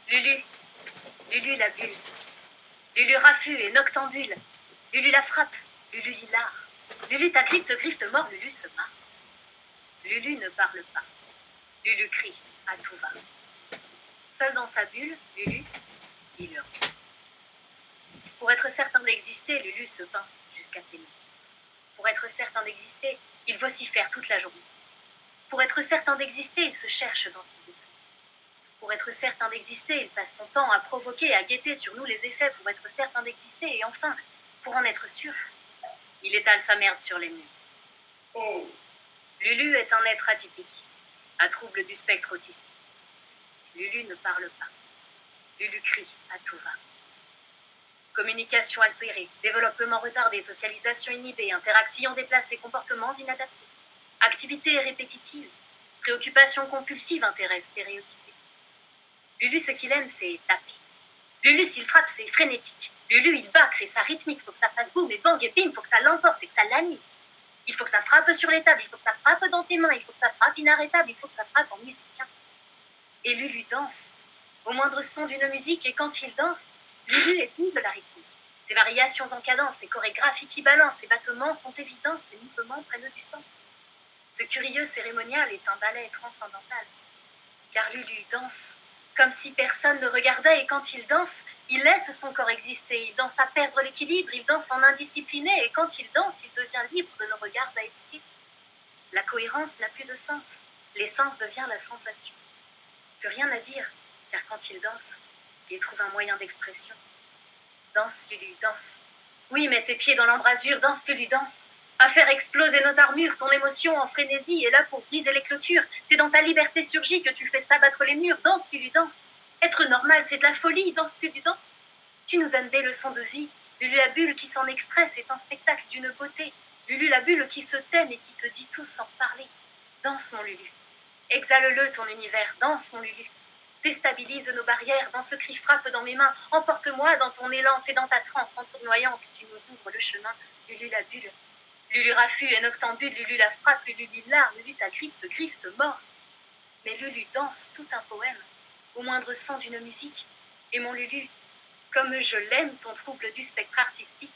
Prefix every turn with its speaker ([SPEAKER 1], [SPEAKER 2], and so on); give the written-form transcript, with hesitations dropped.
[SPEAKER 1] Lulu, Lulu la bulle, Lulu raffut et noctambule, Lulu la frappe, Lulu l'hilar, Lulu ta crypte griffe mort, Lulu se marre. Lulu ne parle pas, Lulu crie à tout va. Seul dans sa bulle, Lulu, il hurle. Pour être certain d'exister, Lulu se pince jusqu'à ses mains. Pour être certain d'exister, il vocifère toute la journée. Pour être certain d'exister, il se cherche dans ses esprits. Pour être certain d'exister, il passe son temps à provoquer, à guetter sur nous les effets pour être certain d'exister. Et enfin, pour en être sûr, il étale sa merde sur les murs.
[SPEAKER 2] Oh.
[SPEAKER 1] Lulu est un être atypique, à trouble du spectre autistique. Lulu ne parle pas. Lulu crie à tout va. Communication altérée, développement retardé, socialisation inhibée, interaction déplacée, comportements inadaptés, activité répétitive, préoccupation compulsive, intérêt stéréotypé. Lulu, ce qu'il aime, c'est taper. Lulu, s'il frappe, c'est frénétique. Lulu, il bat, crée sa rythmique, faut que ça fasse boum et bang et bim, faut que ça l'emporte et que ça l'anime. Il faut que ça frappe sur les tables, il faut que ça frappe dans tes mains, il faut que ça frappe inarrêtable, il faut que ça frappe en musicien. Et Lulu danse, au moindre son d'une musique, et quand il danse, Lulu est digne de la rythmique. Ses variations en cadence, ses chorégraphies qui balancent, ses battements sont évidents, ses mouvements prennent du sens. Ce curieux cérémonial est un ballet transcendantal. Car Lulu danse comme si personne ne regardait, et quand il danse, il laisse son corps exister. Il danse à perdre l'équilibre, il danse en indiscipliné, et quand il danse, il devient libre de nos regards à écouter. La cohérence n'a plus de sens. L'essence devient la sensation. Plus rien à dire, car quand il danse, il trouve un moyen d'expression. Danse, Lulu, danse. Oui, mets tes pieds dans l'embrasure, danse, Lulu, danse. À faire exploser nos armures, ton émotion en frénésie est là pour briser les clôtures. C'est dans ta liberté surgie que tu fais s'abattre les murs. Danse, Lulu, danse. Être normal, c'est de la folie. Danse, Lulu, danse. Tu nous donnes des leçons de vie. Lulu la bulle qui s'en expresse est un spectacle d'une beauté. Lulu la bulle qui se t'aime et qui te dit tout sans parler. Danse, mon Lulu. Exhale-le, ton univers. Danse, mon Lulu. Déstabilise nos barrières, dans ce cri frappe dans mes mains. Emporte-moi dans ton élan, c'est dans ta transe en tournoyant que tu nous ouvres le chemin. Lulu la bulle. Lulu raffut et noctambule, Lulu la frappe, Lulu l'hilar, Lulu ta crypte griffe mort. Mais Lulu danse tout un poème, au moindre son d'une musique. Et mon Lulu, comme je l'aime, ton trouble du spectre artistique,